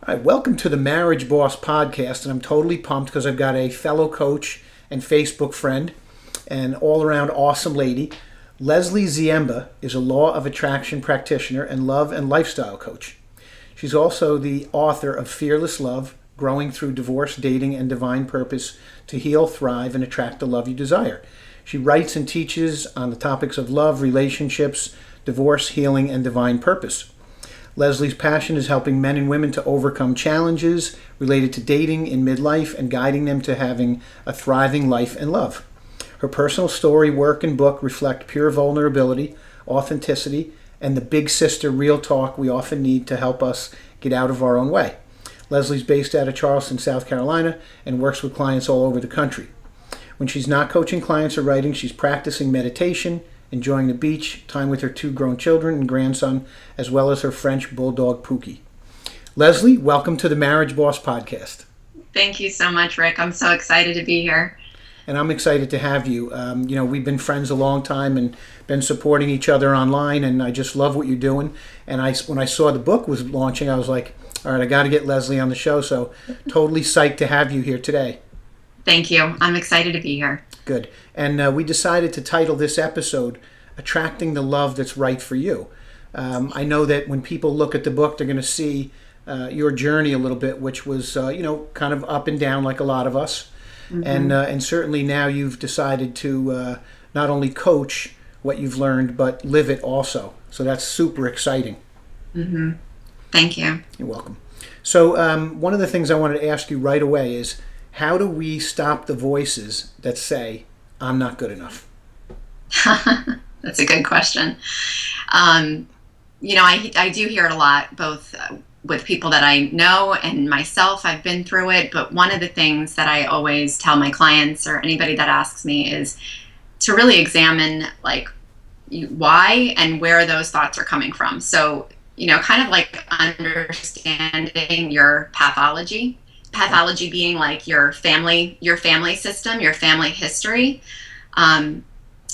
All right, welcome to the Marriage Boss podcast, and I'm totally pumped because I've got a fellow coach and Facebook friend and all-around awesome lady. Leslie Ziemba is a law of attraction practitioner and love and lifestyle coach. She's also the author of Fearless Love, Growing Through Divorce, Dating, and Divine Purpose to Heal, Thrive, and Attract the Love You Desire. She writes and teaches on the topics of love, relationships, divorce, healing, and divine purpose. Leslie's passion is helping men and women to overcome challenges related to dating in midlife and guiding them to having a thriving life and love. Her personal story, work, and book reflect pure vulnerability, authenticity, and the big sister real talk we often need to help us get out of our own way. Leslie's based out of Charleston, South Carolina, and works with clients all over the country. When she's not coaching clients or writing, she's practicing meditation, enjoying the beach, time with her 2 grown children and grandson, as well as her French Bulldog, Pookie. Leslie, welcome to the Marriage Boss podcast. Thank you so much, Rick. I'm so excited to be here. And I'm excited to have you. We've been friends a long time and been supporting each other online, and I just love what you're doing. And when I saw the book was launching, I was like, all right, I got to get Leslie on the show, so totally psyched to have you here today. Thank you. I'm excited to be here. Good. And we decided to title this episode, Attracting the Love That's Right for You. I know that when people look at the book, they're going to see your journey a little bit, which was, kind of up and down like a lot of us. Mm-hmm. And certainly now you've decided to not only coach what you've learned, but live it also. So that's super exciting. Mm-hmm. Thank you. You're welcome. So one of the things I wanted to ask you right away is, how do we stop the voices that say, I'm not good enough? That's a good question. I do hear it a lot, both with people that I know and myself. I've been through it. But one of the things that I always tell my clients or anybody that asks me is to really examine why and where those thoughts are coming from. So, kind of like understanding your pathology. Pathology being like your family system, your family history. One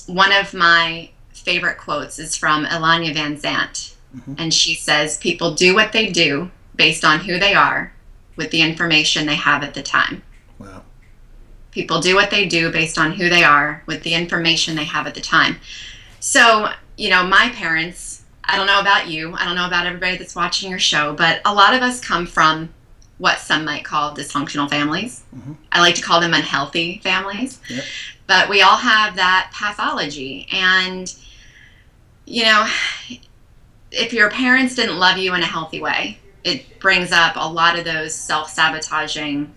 of my favorite quotes is from Elanya Van Zandt. Mm-hmm. And she says, people do what they do based on who they are with the information they have at the time. Wow. People do what they do based on who they are with the information they have at the time. So, my parents, I don't know about you, I don't know about everybody that's watching your show, but a lot of us come from what some might call dysfunctional families. Mm-hmm. I like to call them unhealthy families. Yep. But we all have that pathology. And, if your parents didn't love you in a healthy way, it brings up a lot of those self-sabotaging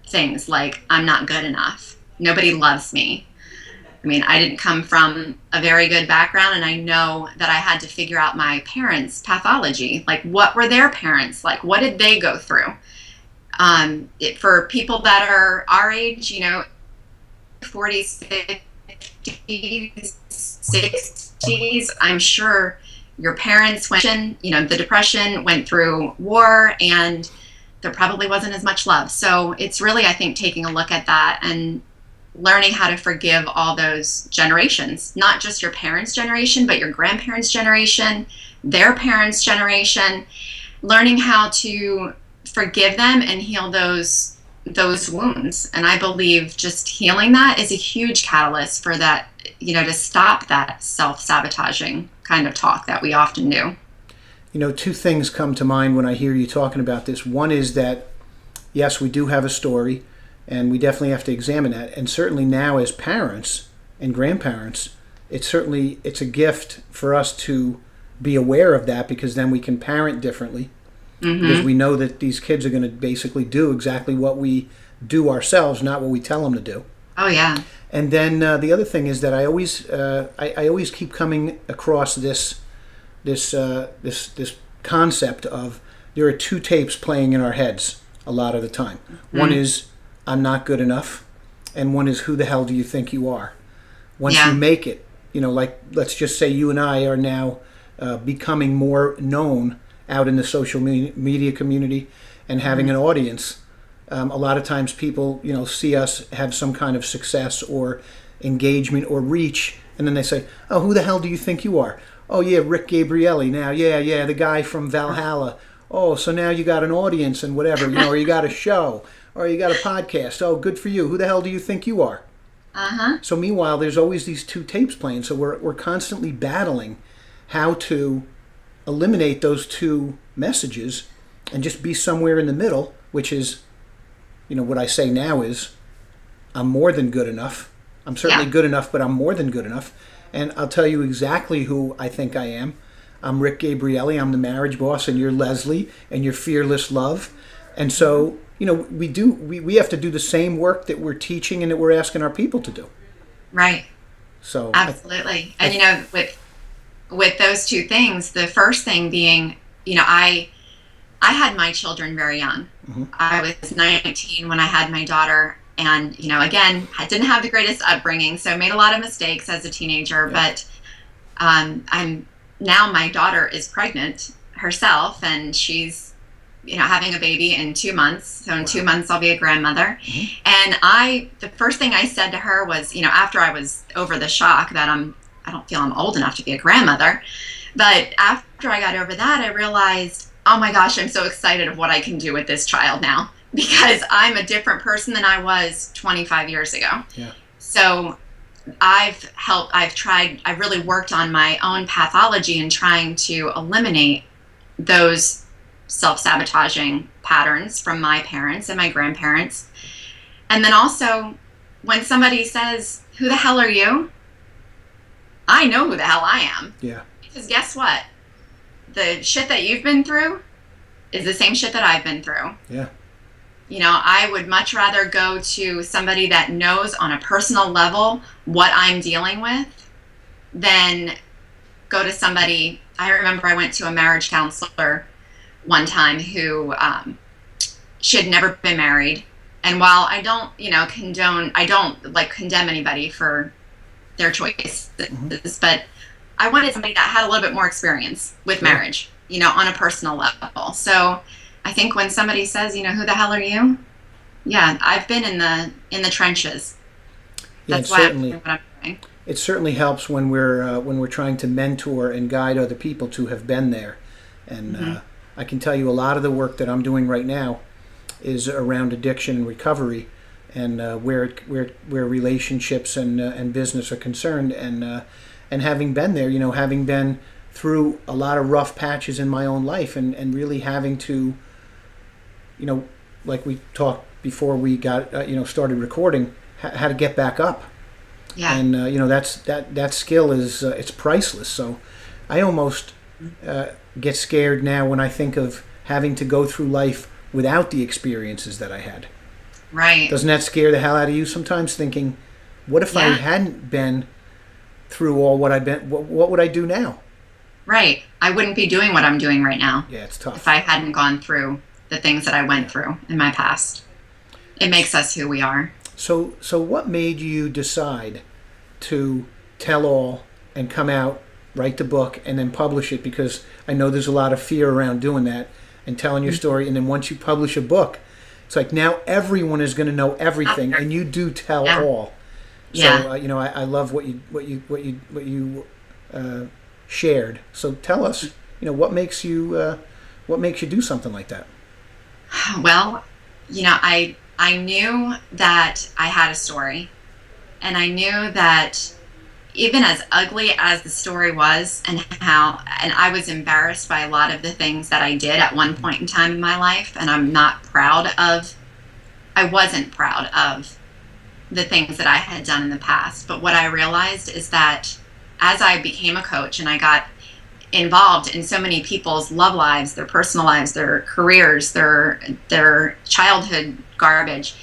things like, I'm not good enough. Nobody loves me. I didn't come from a very good background, and I know that I had to figure out my parents' pathology. Like, what were their parents like? What did they go through? For people that are our age, 40s, 50s, 60s, I'm sure your parents went, the Depression, went through war, and there probably wasn't as much love. So it's really, I think, taking a look at that and learning how to forgive all those generations, not just your parents' generation, but your grandparents' generation, their parents' generation, learning how to forgive them and heal those wounds. And I believe just healing that is a huge catalyst for that, to stop that self-sabotaging kind of talk that we often do. 2 things come to mind when I hear you talking about this. One is that, yes, we do have a story, and we definitely have to examine that. And certainly now as parents and grandparents, it's a gift for us to be aware of that, because then we can parent differently. Mm-hmm. Because we know that these kids are going to basically do exactly what we do ourselves, not what we tell them to do. Oh yeah. And then the other thing is that I always keep coming across this concept of, there are 2 tapes playing in our heads a lot of the time. Mm-hmm. One is, I'm not good enough, and one is, who the hell do you think you are? Once you make it, let's just say you and I are now becoming more known out in the social media community and having an audience. A lot of times people, see us have some kind of success or engagement or reach, and then they say, oh, who the hell do you think you are? Oh, yeah, Rick Gabrielly now. Yeah, the guy from Valhalla. oh, so now you got an audience and whatever, or you got a show, or you got a podcast. Oh, good for you. Who the hell do you think you are? So meanwhile, there's always these two tapes playing. So we're constantly battling how to eliminate those two messages and just be somewhere in the middle, which is, what I say now is, I'm more than good enough. I'm certainly good enough, but I'm more than good enough. And I'll tell you exactly who I think I am. I'm Rick Gabrielly. I'm the marriage boss, and you're Leslie, and you're fearless love. And so, we have to do the same work that we're teaching and that we're asking our people to do. Right. So absolutely. And with those two things, the first thing being, I had my children very young. I was 19 when I had my daughter, and again, I didn't have the greatest upbringing, so I made a lot of mistakes as a teenager. But I'm now my daughter is pregnant herself, and she's having a baby in 2 months. So in 2 months I'll be a grandmother. And the first thing I said to her was, after I was over the shock that I don't feel I'm old enough to be a grandmother, but after I got over that, I realized, oh my gosh, I'm so excited of what I can do with this child now, because I'm a different person than I was 25 years ago. So I've really worked on my own pathology and trying to eliminate those self-sabotaging patterns from my parents and my grandparents. And then also, when somebody says, who the hell are you? I know who the hell I am. Because guess what? The shit that you've been through is the same shit that I've been through. I would much rather go to somebody that knows on a personal level what I'm dealing with than go to somebody. I remember I went to a marriage counselor one time who she had never been married. And while I don't, I don't condemn anybody for their choices, but I wanted somebody that had a little bit more experience with marriage, on a personal level. So I think when somebody says, who the hell are you? Yeah, I've been in the trenches. That's why I'm doing what I'm doing. It certainly helps when we're trying to mentor and guide other people to have been there. And I can tell you a lot of the work that I'm doing right now is around addiction and recovery, and where relationships and business are concerned, and having been there, having been through a lot of rough patches in my own life, and really having to, like we talked before we got started recording, how to get back up. And that skill is it's priceless. So I almost get scared now when I think of having to go through life without the experiences that I had. Right. Doesn't that scare the hell out of you sometimes, thinking, what if I hadn't been through all what I've been, what would I do now? Right. I wouldn't be doing what I'm doing right now. Yeah, it's tough. If I hadn't gone through the things that I went through in my past. It makes us who we are. So what made you decide to tell all and come out, write the book, and then publish it? Because I know there's a lot of fear around doing that and telling your story. And then once you publish a book, it's like now everyone is going to know everything, and you do tell all. So I love what you shared. So tell us, what makes you do something like that? Well, I knew that I had a story, and I knew that even as ugly as the story was, and I was embarrassed by a lot of the things that I did at one point in time in my life, and I wasn't proud of the things that I had done in the past. But what I realized is that as I became a coach and I got involved in so many people's love lives, their personal lives, their careers, their childhood garbage,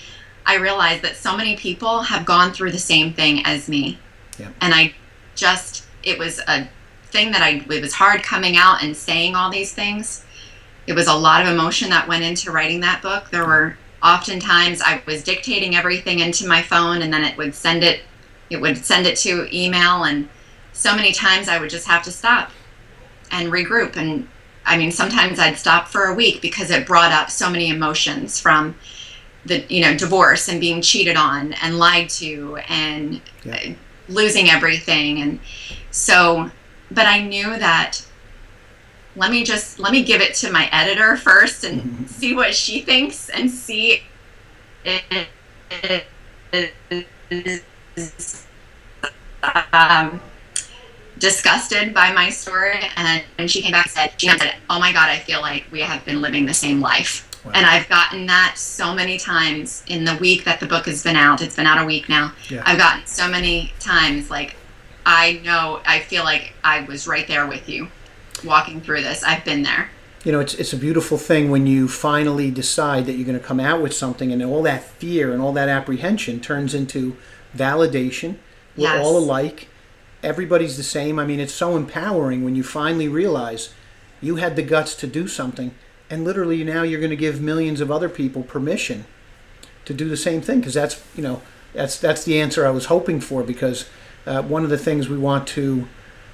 I realized that so many people have gone through the same thing as me. And it was a thing that it was hard coming out and saying all these things. It was a lot of emotion that went into writing that book. There were oftentimes I was dictating everything into my phone, and then it would send it to email, and so many times I would just have to stop and regroup. And I mean, sometimes I'd stop for a week because it brought up so many emotions from the divorce and being cheated on and lied to and losing everything. And so, but I knew that let me give it to my editor first and see what she thinks, and see disgusted by my story. And she came back and said, oh my God, I feel like we have been living the same life. Wow. And I've gotten that so many times in the week that the book has been out. It's been out a week now. Yeah. I've gotten so many times, like, I feel like I was right there with you walking through this. I've been there. You know, it's a beautiful thing when you finally decide that you're going to come out with something, and all that fear and all that apprehension turns into validation. We're all alike. Everybody's the same. I mean, it's so empowering when you finally realize you had the guts to do something, and literally now you're going to give millions of other people permission to do the same thing, because that's the answer I was hoping for, because one of the things we want to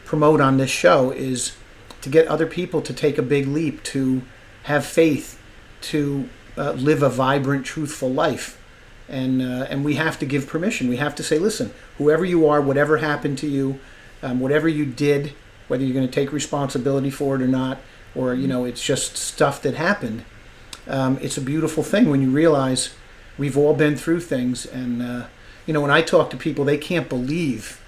promote on this show is to get other people to take a big leap, to have faith, to live a vibrant, truthful life. And we have to give permission. We have to say, listen, whoever you are, whatever happened to you, whatever you did, whether you're going to take responsibility for it or not, or, it's just stuff that happened. It's a beautiful thing when you realize we've all been through things. And, when I talk to people, they can't believe,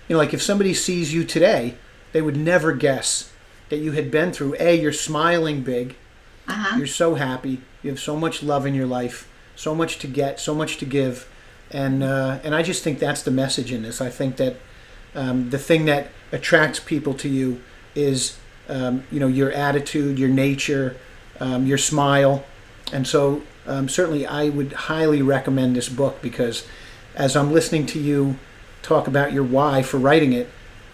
like if somebody sees you today, they would never guess that you had been through. You're smiling big. You're so happy. You have so much love in your life, so much to get, so much to give. And I just think that's the message in this. I think that the thing that attracts people to you is, your attitude, your nature, your smile. And so certainly I would highly recommend this book, because as I'm listening to you talk about your why for writing it,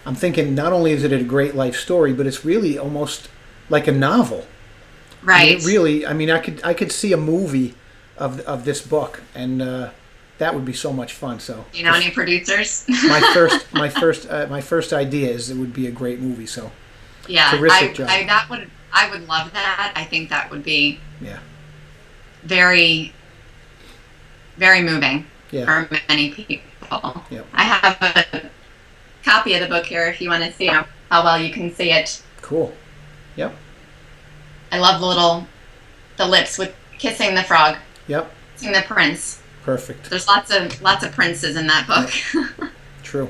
I'm thinking not only is it a great life story, but it's really almost like a novel. Right. I could see a movie of this book, and that would be so much fun. So, any producers? my first idea is it would be a great movie. So, yeah, terrific job. I would love that. I think that would be very, very moving for many people. Yep. I have a copy of the book here if you want to see how well you can see it. Cool. Yep. I love the lips with kissing the frog. Yep. Kissing the prince. Perfect. There's lots of princes in that book. Yep. True.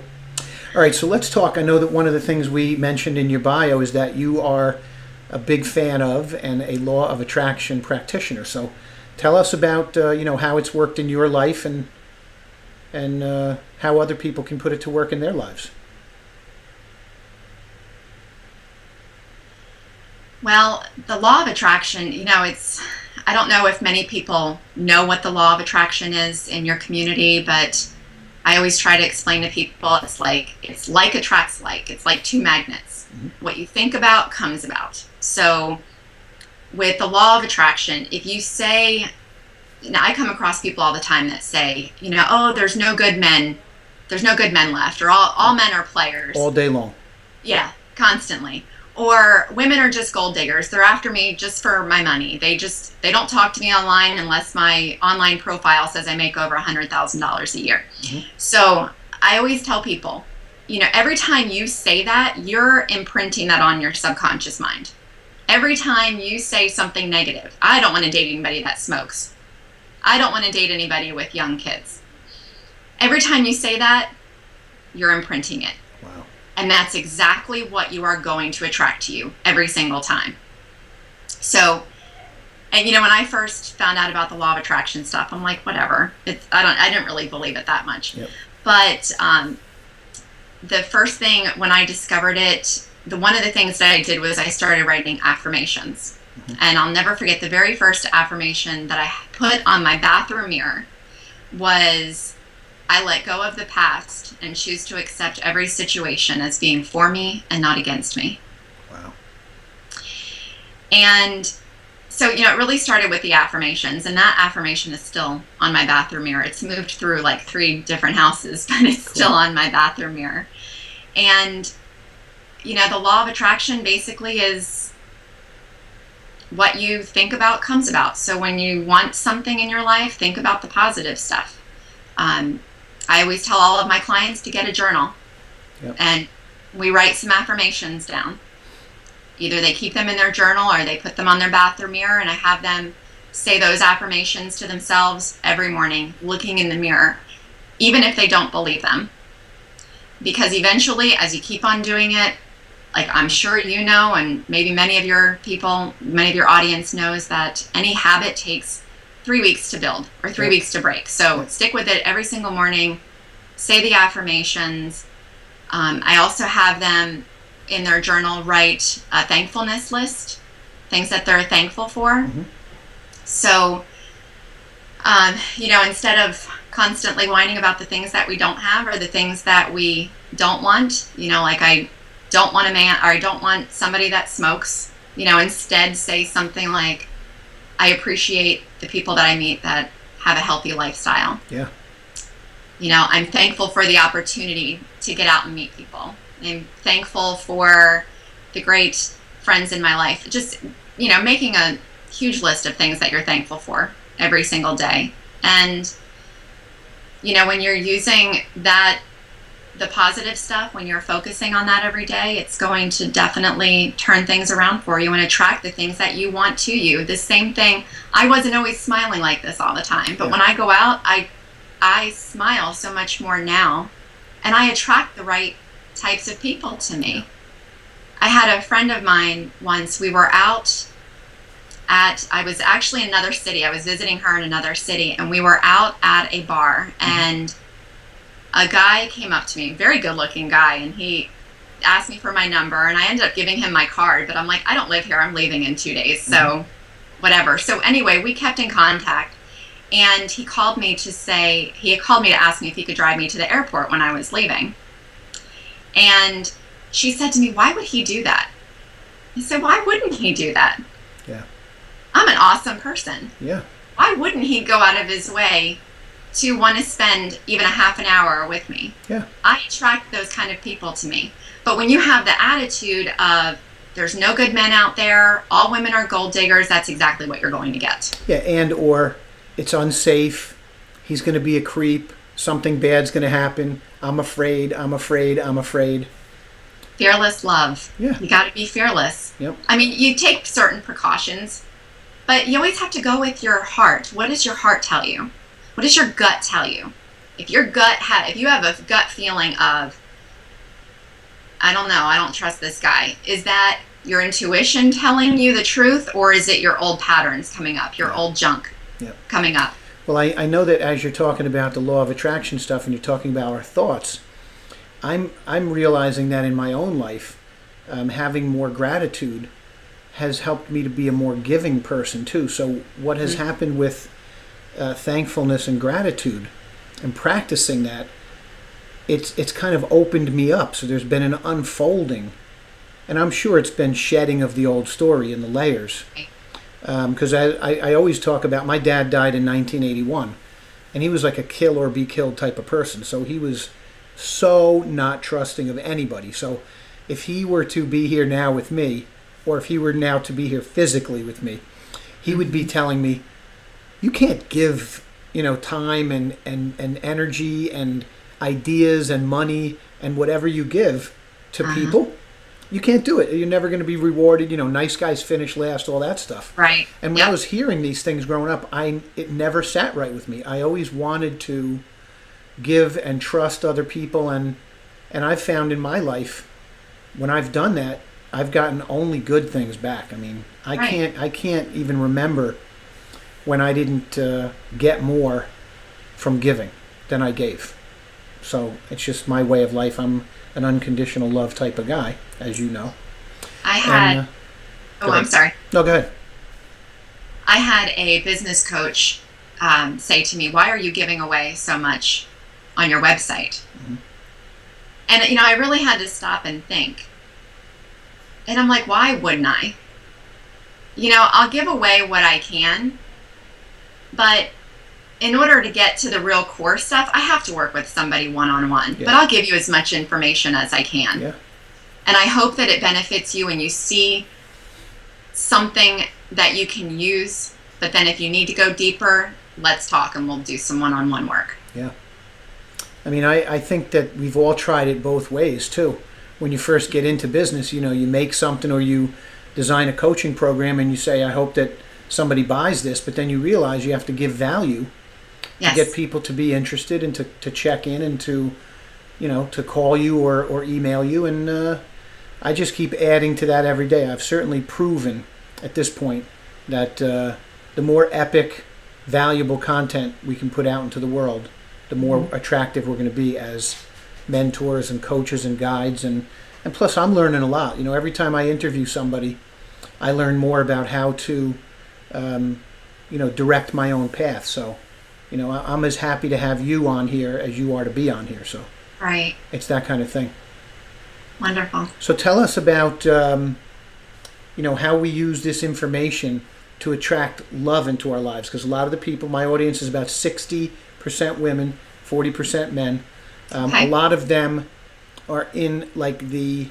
All right, so let's talk. I know that one of the things we mentioned in your bio is that you are a big fan of and a law of attraction practitioner. So tell us about how it's worked in your life, and how other people can put it to work in their lives. Well, the law of attraction, I don't know if many people know what the law of attraction is in your community, but I always try to explain to people it's like attracts like. It's like two magnets. Mm-hmm. What you think about comes about. So with the law of attraction, if you say, I come across people all the time that say, oh, there's no good men left, or all men are players. All day long. Yeah, constantly. Or women are just gold diggers. They're after me just for my money. They don't talk to me online unless my online profile says I make over $100,000 a year. Mm-hmm. So I always tell people, every time you say that, you're imprinting that on your subconscious mind. Every time you say something negative, I don't want to date anybody that smokes. I don't want to date anybody with young kids. Every time you say that, you're imprinting it. Wow. And that's exactly what you are going to attract to you every single time. So, and when I first found out about the law of attraction stuff, I'm like, whatever. I didn't really believe it that much. Yep. But the first thing when I discovered it, one of the things that I did was I started writing affirmations. Mm-hmm. And I'll never forget the very first affirmation that I put on my bathroom mirror was, I let go of the past and choose to accept every situation as being for me and not against me. Wow. And so, it really started with the affirmations, and that affirmation is still on my bathroom mirror. It's moved through like 3 different houses, but it's still on my bathroom mirror. And, the law of attraction basically is what you think about comes about. So when you want something in your life, think about the positive stuff. I always tell all of my clients to get a journal. Yep. And we write some affirmations down. Either they keep them in their journal or they put them on their bathroom mirror, and I have them say those affirmations to themselves every morning, looking in the mirror, even if they don't believe them. Because eventually, as you keep on doing it, like I'm sure you know, and maybe many of your audience knows, that any habit takes 3 weeks to build or 3 weeks to break. So stick with it every single morning. Say the affirmations. I also have them in their journal write a thankfulness list, things that they're thankful for. Mm-hmm. So, instead of constantly whining about the things that we don't have or the things that we don't want, like I don't want a man, or I don't want somebody that smokes, instead say something like, I appreciate the people that I meet that have a healthy lifestyle. Yeah. I'm thankful for the opportunity to get out and meet people. I'm thankful for the great friends in my life. Just, making a huge list of things that you're thankful for every single day. And, when you're using that, the positive stuff, when you're focusing on that every day, it's going to definitely turn things around for you and attract the things that you want to you. The same thing, I wasn't always smiling like this all the time, but when I go out, I smile so much more now, and I attract the right types of people to me. I had a friend of mine once, we were out I was actually in another city. I was visiting her in another city, and we were out at a bar, and a guy came up to me, very good looking guy, and he asked me for my number, and I ended up giving him my card, but I'm like, I don't live here. I'm leaving in 2 days. So whatever. So anyway, we kept in contact, and he called me to ask me if he could drive me to the airport when I was leaving. And she said to me, why would he do that? I said, why wouldn't he do that? Yeah. I'm an awesome person. Yeah. Why wouldn't he go out of his way to want to spend even a half an hour with me? Yeah. I attract those kind of people to me. But when you have the attitude of there's no good men out there, all women are gold diggers, that's exactly what you're going to get. Yeah, or it's unsafe, he's going to be a creep, something bad's going to happen, I'm afraid. Fearless love. Yeah. You got to be fearless. Yep. I mean, you take certain precautions, but you always have to go with your heart. What does your heart tell you? What does your gut tell you? If you have a gut feeling of, I don't know, I don't trust this guy, is that your intuition telling you the truth, or is it your old patterns coming up, your old junk coming up? Well, I know that as you're talking about the law of attraction stuff and you're talking about our thoughts, I'm realizing that in my own life, having more gratitude has helped me to be a more giving person too. So what has happened with thankfulness and gratitude and practicing that, it's kind of opened me up. So there's been an unfolding, and I'm sure it's been shedding of the old story and the layers. Because I always talk about, my dad died in 1981, and he was like a kill or be killed type of person. So he was so not trusting of anybody. So if he were to be here now with me, or if he were now to be here physically with me, he would be telling me, you can't give, time and energy and ideas and money and whatever you give to people. You can't do it. You're never going to be rewarded. Nice guys finish last, all that stuff. Right. And when I was hearing these things growing up, it never sat right with me. I always wanted to give and trust other people, and I've found in my life, when I've done that, I've gotten only good things back. I mean, I can't even remember when I didn't get more from giving than I gave. So it's just my way of life. I'm an unconditional love type of guy, as you know. I'm sorry. No, go ahead. I had a business coach say to me, why are you giving away so much on your website? And, I really had to stop and think. And I'm like, why wouldn't I? I'll give away what I can, but in order to get to the real core stuff, I have to work with somebody one-on-one. But I'll give you as much information as I can. Yeah. And I hope that it benefits you and you see something that you can use. But then if you need to go deeper, let's talk and we'll do some one-on-one work. Yeah. I mean, I think that we've all tried it both ways too. when you first get into business, you make something or you design a coaching program and you say, I hope that somebody buys this, but then you realize you have to give value Yes. to get people to be interested and to check in and to call you or email you. And I just keep adding to that every day. I've certainly proven at this point that the more epic, valuable content we can put out into the world, the more attractive we're going to be as mentors and coaches and guides. And plus, I'm learning a lot. Every time I interview somebody, I learn more about how to, direct my own path. So, I'm as happy to have you on here as you are to be on here. So, Right. it's that kind of thing. Wonderful. So tell us about, how we use this information to attract love into our lives. Because a lot of the people, my audience is about 60% women, 40% men. Okay. A lot of them are in like the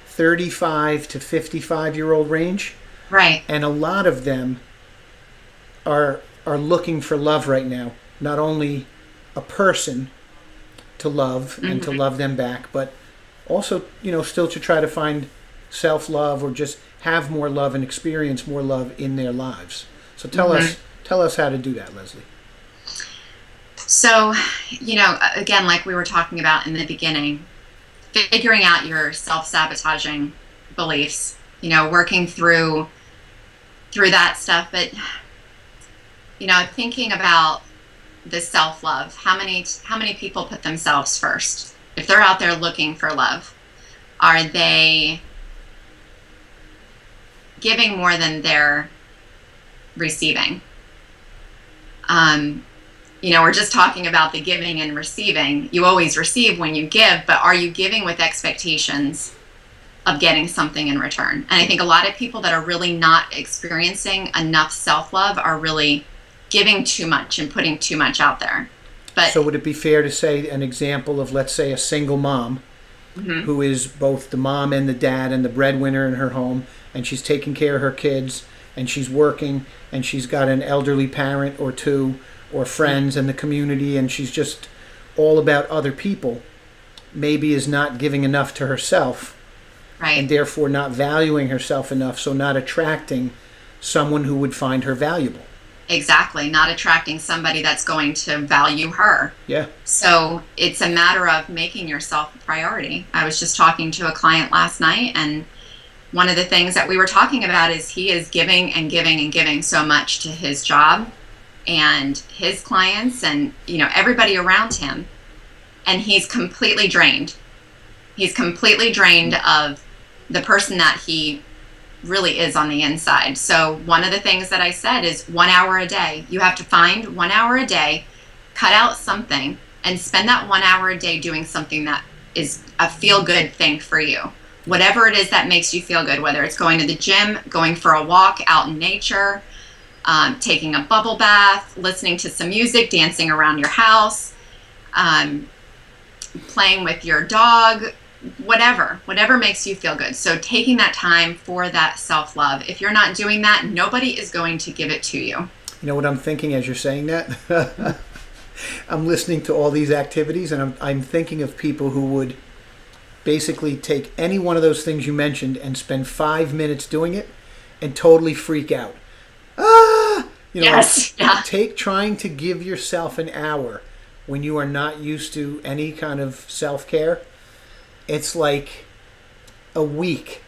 35 to 55-year-old range. Right. And a lot of them are looking for love right now. Not only a person to love and to love them back, but also, still to try to find self-love or just have more love and experience more love in their lives. So tell us how to do that, Leslie. So, again, like we were talking about in the beginning, figuring out your self-sabotaging beliefs, working through that stuff, but thinking about the self-love, how many people put themselves first? If they're out there looking for love, are they giving more than they're receiving? We're just talking about the giving and receiving. You always receive when you give, but are you giving with expectations of getting something in return? And I think a lot of people that are really not experiencing enough self-love are really giving too much and putting too much out there. But so would it be fair to say an example of, let's say, a single mom who is both the mom and the dad and the breadwinner in her home, and she's taking care of her kids and she's working and she's got an elderly parent or two or friends in the community and she's just all about other people, maybe is not giving enough to herself, right, and therefore not valuing herself enough, so not attracting someone who would find her valuable. Exactly, not attracting somebody that's going to value her. Yeah. So it's a matter of making yourself a priority. I was just talking to a client last night, and one of the things that we were talking about is he is giving and giving and giving so much to his job and his clients and everybody around him, and he's completely drained. He's completely drained of the person that he really is on the inside. So one of the things that I said is 1 hour a day. You have to find 1 hour a day, cut out something, and spend that 1 hour a day doing something that is a feel-good thing for you. Whatever it is that makes you feel good, whether it's going to the gym, going for a walk out in nature, taking a bubble bath, listening to some music, dancing around your house, playing with your dog, whatever makes you feel good. So taking that time for that self-love. If you're not doing that, nobody is going to give it to you. You know what I'm thinking as you're saying that? I'm listening to all these activities and I'm thinking of people who would basically take any one of those things you mentioned and spend 5 minutes doing it and totally freak out. Yes. Yeah. Trying to give yourself an hour when you are not used to any kind of self-care. It's like a week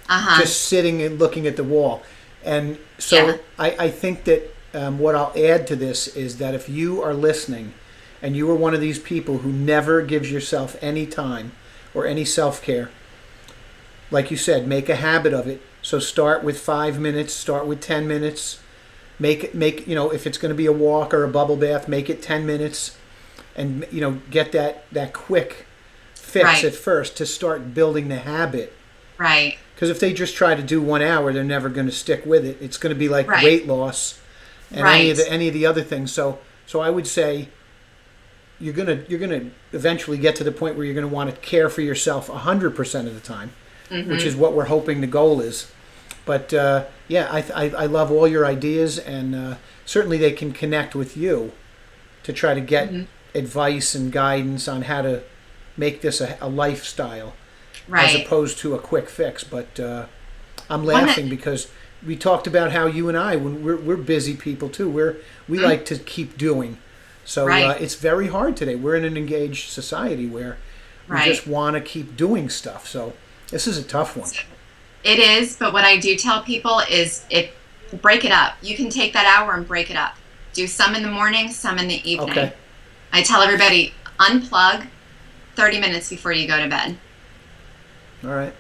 just sitting and looking at the wall. And so I think that what I'll add to this is that if you are listening and you are one of these people who never gives yourself any time or any self-care, like you said, make a habit of it. So start with 5 minutes, start with 10 minutes. Make if it's going to be a walk or a bubble bath, make it 10 minutes and get that quick fix at first to start building the habit. Right. Because if they just try to do 1 hour, they're never going to stick with it. It's going to be like weight loss and any of the other things. So I would say you're gonna eventually get to the point where you're going to want to care for yourself 100% of the time, which is what we're hoping the goal is. But I love all your ideas, and certainly they can connect with you to try to get advice and guidance on how to make this a lifestyle. Right. as opposed to a quick fix. But I'm One laughing because we talked about how you and I, when we're busy people too, we like to keep doing. So Right. it's very hard today. We're in an engaged society where we Right. just want to keep doing stuff. So this is a tough one. It is, but what I do tell people is break it up. You can take that hour and break it up. Do some in the morning, some in the evening. Okay. I tell everybody, unplug 30 minutes before you go to bed. All right.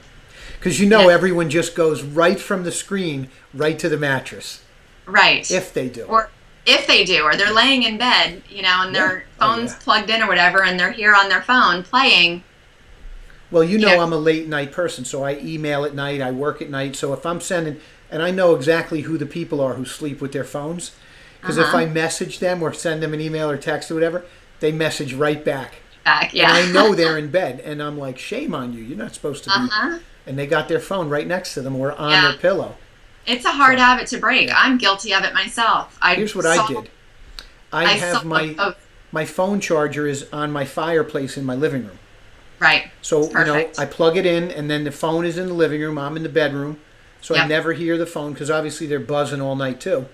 Because everyone just goes right from the screen right to the mattress. Right. If they do. Or if they do, or they're laying in bed, and their phone's plugged in or whatever, and they're here on their phone playing. Well, I'm a late night person, so I email at night, I work at night. So if I'm sending, and I know exactly who the people are who sleep with their phones, because if I message them or send them an email or text or whatever, they message right back. Yeah. And I know they're in bed, and I'm like, shame on you. You're not supposed to be. And they got their phone right next to them or on their pillow. It's a hard habit to break. I'm guilty of it myself. Here's what I did. I have my phone charger is on my fireplace in my living room. Right. So, I plug it in, and then the phone is in the living room. I'm in the bedroom. So I never hear the phone because obviously they're buzzing all night too.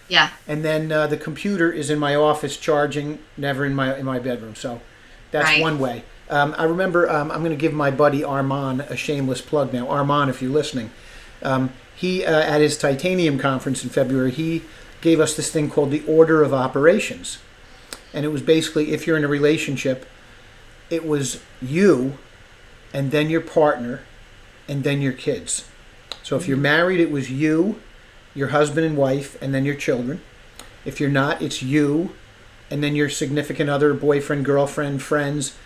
Yeah. And then the computer is in my office charging, never in my bedroom. So that's one way. I remember I'm going to give my buddy Armand a shameless plug now. Armand, if you're listening, he at his Titanium conference in February, he gave us this thing called the Order of Operations. And it was basically, if you're in a relationship, it was you and then your partner and then your kids. So if you're married, it was you, your husband and wife, and then your children. If you're not, it's you and then your significant other, boyfriend, girlfriend, friends,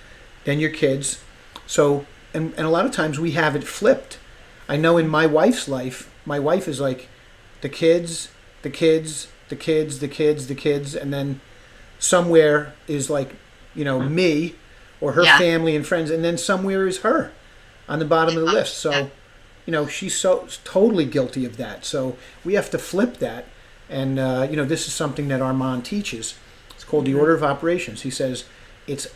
then your kids. So, and a lot of times we have it flipped. I know in my wife's life, my wife is like the kids, the kids, the kids, the kids, the kids, and then somewhere is like, me or her family and friends, and then somewhere is her on the bottom of the list. So, she's so totally guilty of that. So we have to flip that. And, this is something that Armand teaches. It's called the Order of Operations. He says it's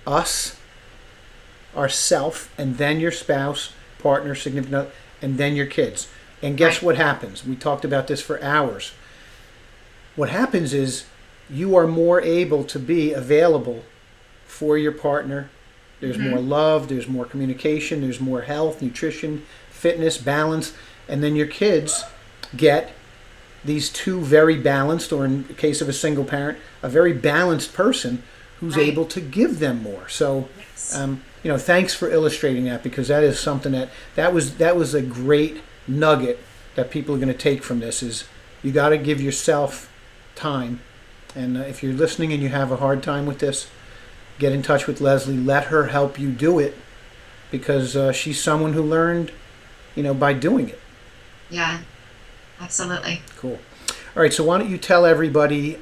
us, ourself, and then your spouse, partner, significant other, and then your kids. And guess what happens? We talked about this for hours. What happens is you are more able to be available for your partner. There's more love, there's more communication, there's more health, nutrition, fitness, balance, and then your kids get these two very balanced, or in the case of a single parent, a very balanced person who's able to give them more. So, thanks for illustrating that, because that is something that was a great nugget that people are going to take from this. Is you got to give yourself time, and if you're listening and you have a hard time with this, get in touch with Leslie. Let her help you do it, because she's someone who learned, by doing it. Yeah, absolutely. Cool. All right, so why don't you tell everybody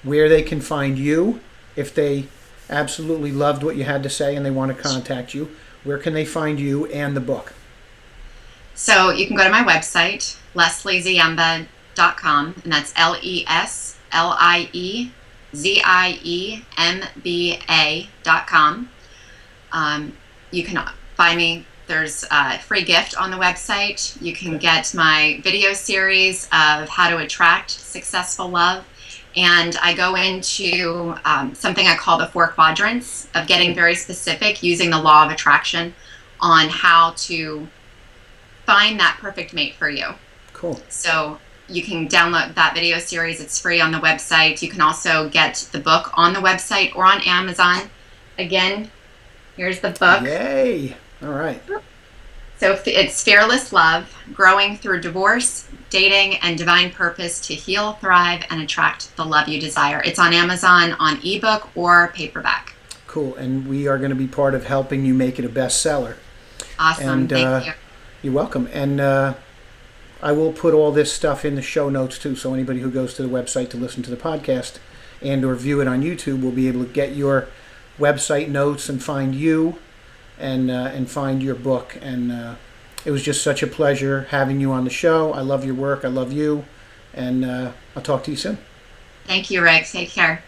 where they can find you if they absolutely loved what you had to say and they want to contact you. Where can they find you and the book? So you can go to my website, leslieziemba.com, and that's LeslieZiemba.com. You can find me. There's a free gift on the website. You can get my video series of how to attract successful love. And I go into something I call the 4 quadrants of getting very specific using the law of attraction on how to find that perfect mate for you. Cool. So you can download that video series. It's free on the website. You can also get the book on the website or on Amazon. Again, here's the book. Yay. All right. So it's Fearless Love, Growing Through Divorce, Dating, and Divine Purpose to Heal, Thrive, and Attract the Love You Desire. It's on Amazon on ebook or paperback. Cool. And we are going to be part of helping you make it a bestseller. Awesome. And, thank you. You're welcome. And I will put all this stuff in the show notes too, so anybody who goes to the website to listen to the podcast and or view it on YouTube will be able to get your website notes and find you and find your book. And it was just such a pleasure having you on the show. I love your work. I love you. And I'll talk to you soon. Thank you, Rick. Take care.